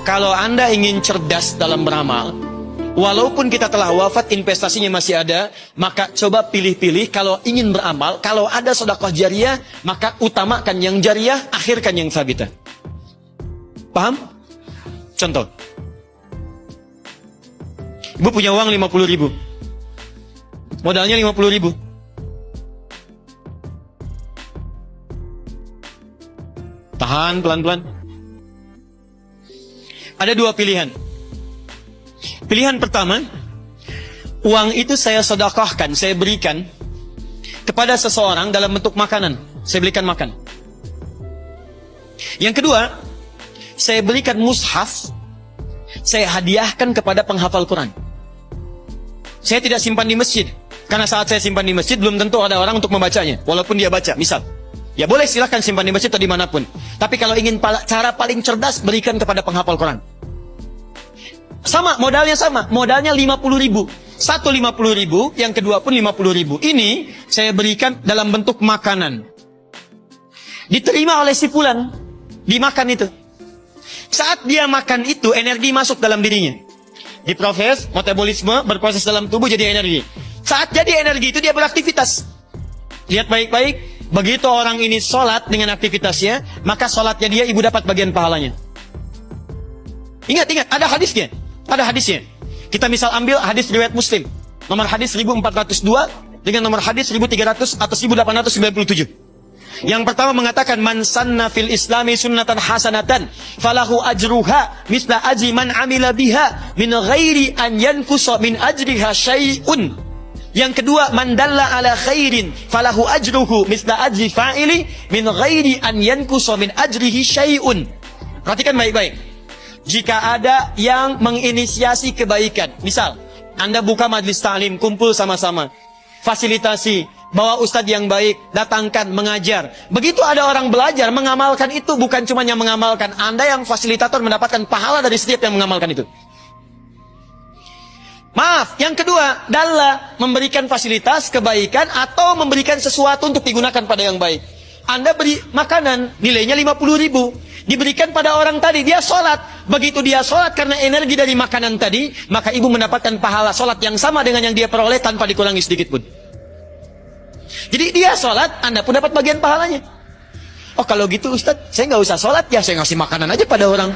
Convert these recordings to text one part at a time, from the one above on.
Kalau Anda ingin cerdas dalam beramal, walaupun kita telah wafat, investasinya masih ada, maka coba pilih-pilih. Kalau ingin beramal, kalau ada sedekah jariyah, maka utamakan yang jariyah, akhirkan yang sabitah. Paham? Contoh, ibu punya uang 50.000, modalnya 50.000. Tahan pelan-pelan. Ada dua pilihan. Pilihan pertama, uang itu saya sedekahkan, saya berikan kepada seseorang dalam bentuk makanan. Saya belikan makan. Yang kedua, saya berikan mushaf, saya hadiahkan kepada penghafal Quran. Saya tidak simpan di masjid, karena saat saya simpan di masjid belum tentu ada orang untuk membacanya, walaupun dia baca, misal. Ya boleh, silahkan simpan di masjid atau dimanapun. Tapi kalau ingin cara paling cerdas, berikan kepada penghafal Quran. Sama, modalnya sama. Modalnya 50.000. Satu 50.000, yang kedua pun 50.000. Ini saya berikan dalam bentuk makanan. Diterima oleh si fulan. Dimakan itu. Saat dia makan itu, energi masuk dalam dirinya. Diproses, metabolisme, berproses dalam tubuh jadi energi. Saat jadi energi itu dia beraktivitas. Lihat baik-baik. Begitu orang ini sholat dengan aktivitasnya, maka sholatnya dia ibu dapat bagian pahalanya. Ingat, ada hadisnya. Ada hadisnya. Kita misal ambil hadis riwayat Muslim. Nomor hadis 1402 dengan nomor hadis 1300 atau 1897. Yang pertama mengatakan, man sanna fil islami sunnatan hasanatan falahu ajruha misla ajri man amila biha min ghairi an yankusa min ajriha syai'un. Yang kedua, man dalla ala khairin falahu ajruhu misla ajri fa'ili min ghairi an yankusa min ajrihi syai'un. Perhatikan baik-baik. Jika ada yang menginisiasi kebaikan, misal Anda buka majlis ta'lim, kumpul sama-sama, fasilitasi, bawa ustadz yang baik, datangkan, mengajar. Begitu ada orang belajar, mengamalkan itu, bukan cuma yang mengamalkan, Anda yang fasilitator mendapatkan pahala dari setiap yang mengamalkan itu. Maaf, yang kedua, dalla, memberikan fasilitas, kebaikan, atau memberikan sesuatu untuk digunakan pada yang baik. Anda beri makanan, nilainya 50.000, diberikan pada orang tadi, dia sholat. Begitu dia sholat karena energi dari makanan tadi, maka ibu mendapatkan pahala sholat yang sama dengan yang dia peroleh tanpa dikurangi sedikit pun. Jadi dia sholat, Anda pun dapat bagian pahalanya. Oh kalau gitu Ustadz, saya nggak usah sholat ya, saya ngasih makanan aja pada orang.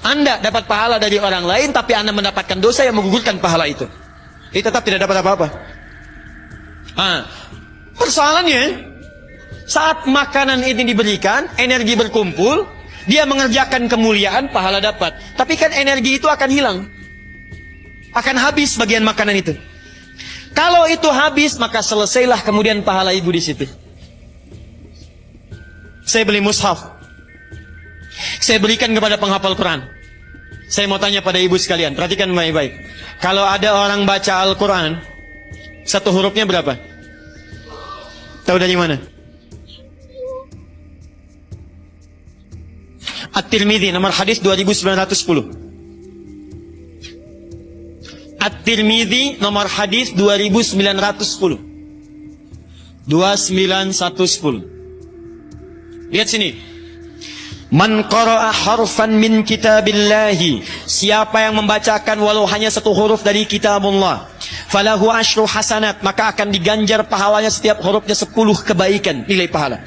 Anda dapat pahala dari orang lain, tapi Anda mendapatkan dosa yang menggugurkan pahala itu. Jadi tetap tidak dapat apa-apa. Persoalannya, saat makanan ini diberikan, energi berkumpul, dia mengerjakan kemuliaan, pahala dapat. Tapi kan energi itu akan hilang. Akan habis bagian makanan itu. Kalau itu habis, maka selesailah kemudian pahala ibu di situ. Saya beli mushaf. Saya berikan kepada penghafal Quran. Saya mau tanya pada ibu sekalian, perhatikan baik-baik. Kalau ada orang baca Al-Quran, satu hurufnya berapa? Tahu dari mana? At-Tirmidzi nomor hadis 2910. At-Tirmidzi nomor hadis 2910. 29110. Lihat sini. Man qara'a harfan min kitabillahi, siapa yang membacakan walau hanya satu huruf dari kitabullah, falahu asyru hasanat, maka akan diganjar pahalanya setiap hurufnya 10 kebaikan, nilai pahala.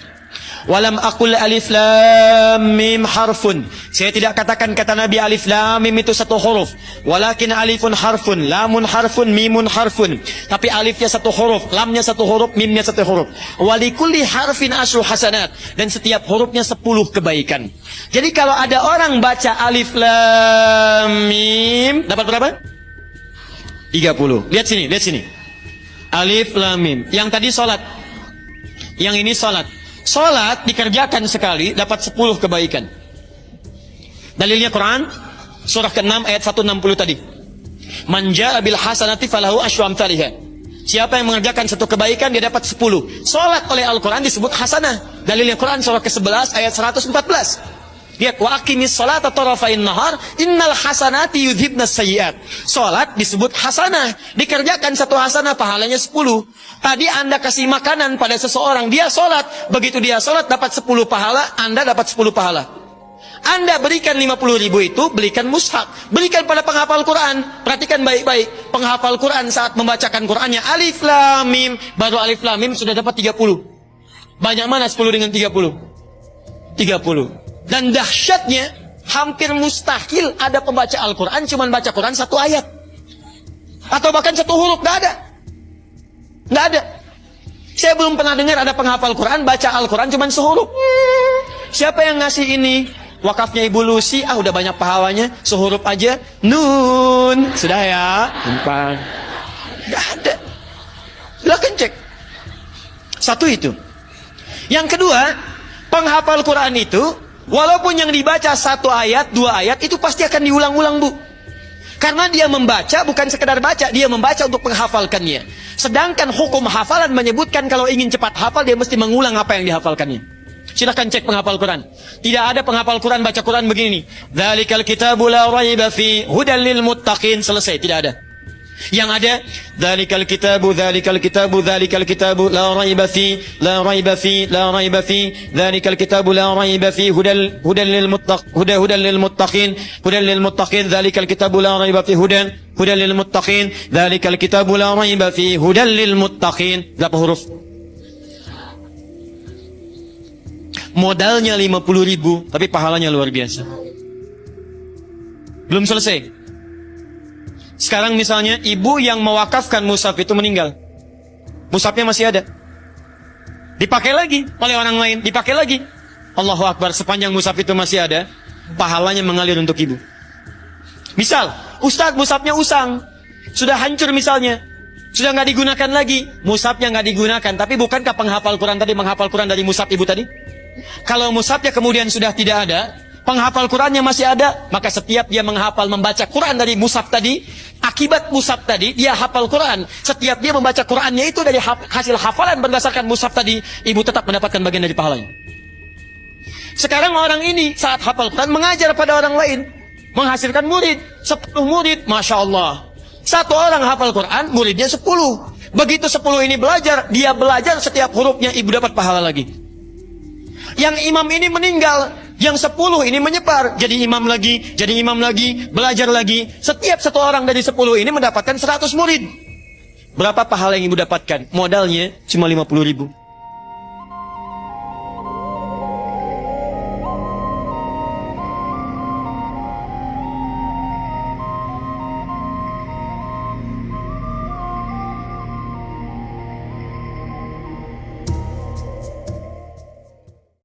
Walam aqul alif lam mim harfun, saya tidak katakan kata Nabi alif lam mim itu satu huruf, walakin alifun harfun, lamun harfun, mimun harfun, tapi alifnya satu huruf, lamnya satu huruf, mimnya satu huruf. Walikulli harfin asyru hasanat, dan setiap hurufnya 10 kebaikan. Jadi kalau ada orang baca alif lam mim, dapat berapa? 30. Lihat sini. Alif lam mim. Yang tadi salat, yang ini salat. Salat dikerjakan sekali dapat 10 kebaikan. Dalilnya Quran surah ke-6 ayat 160 tadi. Man jaa bil hasanati falahu asyru amsalihha. Siapa yang mengerjakan satu kebaikan dia dapat 10. Salat oleh Al-Quran disebut hasanah. Dalilnya Quran surah ke-11 ayat 114. Lihat, wa aqimis salata tarafain nahar innal hasanati yudhibnas sayyiat. Salat disebut hasanah, dikerjakan satu hasanah pahalanya 10. Tadi Anda kasih makanan pada seseorang, dia salat, begitu dia salat dapat 10 pahala, Anda dapat 10 pahala. Anda berikan 50.000 itu, belikan mushaf, berikan pada penghafal Quran. Perhatikan baik-baik, penghafal Quran saat membacakan Qurannya alif lam mim, baru alif lam mim sudah dapat 30. Banyak mana 10 dengan 30? 30. Dan dahsyatnya, hampir mustahil ada pembaca Al-Quran cuman baca Quran satu ayat. Atau bahkan satu huruf, nggak ada. Nggak ada. Saya belum pernah dengar ada penghafal Quran baca Al-Quran cuman sehuruf. Siapa yang ngasih ini? Wakafnya Ibu Lucy, udah banyak pahalanya, sehuruf aja, nun, sudah ya, empat. Nggak ada. Silahkan cek. Satu itu. Yang kedua, penghafal Quran itu, walaupun yang dibaca satu ayat, dua ayat, itu pasti akan diulang-ulang, Bu. Karena dia membaca, bukan sekedar baca, dia membaca untuk menghafalkannya. Sedangkan hukum hafalan menyebutkan kalau ingin cepat hafal, dia mesti mengulang apa yang dihafalkannya. Silakan cek penghafal Quran. Tidak ada penghafal Quran baca Quran begini. Dzalikal kitabu la raiba fi hudal lil muttaqin. Selesai, tidak ada. Yang ada dzalikal kitabu la raiba fi dzalikal kitabu la raiba fi hudal lil muttaqin dzalikal kitabu la raiba fi hudal lil muttaqin dzalikal kitabu la raiba fi hudal lil muttaqin. Berapa huruf? Modalnya 50.000, tapi pahalanya luar biasa. Belum selesai. Sekarang misalnya ibu yang mewakafkan mushaf itu meninggal. Mushafnya masih ada. Dipakai lagi oleh orang lain, dipakai lagi. Allahu Akbar, sepanjang mushaf itu masih ada, pahalanya mengalir untuk ibu. Misal, Ustaz mushafnya usang, sudah hancur misalnya, sudah nggak digunakan lagi, mushafnya nggak digunakan, tapi bukankah penghafal Quran tadi menghafal Quran dari mushaf ibu tadi? Kalau mushafnya kemudian sudah tidak ada, penghafal Qurannya masih ada, maka setiap dia menghafal membaca Quran dari mushaf tadi, akibat mushaf tadi dia hafal Quran. Setiap dia membaca Qurannya itu dari hasil hafalan berdasarkan mushaf tadi, ibu tetap mendapatkan bagian dari pahalanya. Sekarang orang ini saat hafal Quran mengajar pada orang lain, menghasilkan murid 10 murid, masya Allah. Satu orang hafal Quran, muridnya 10. Begitu 10 ini belajar, dia belajar setiap hurufnya, ibu dapat pahala lagi. Yang imam ini meninggal, yang 10 ini menyebar, jadi imam lagi, belajar lagi. Setiap satu orang dari 10 ini mendapatkan 100 murid. Berapa pahala yang ibu dapatkan? Modalnya cuma 50.000.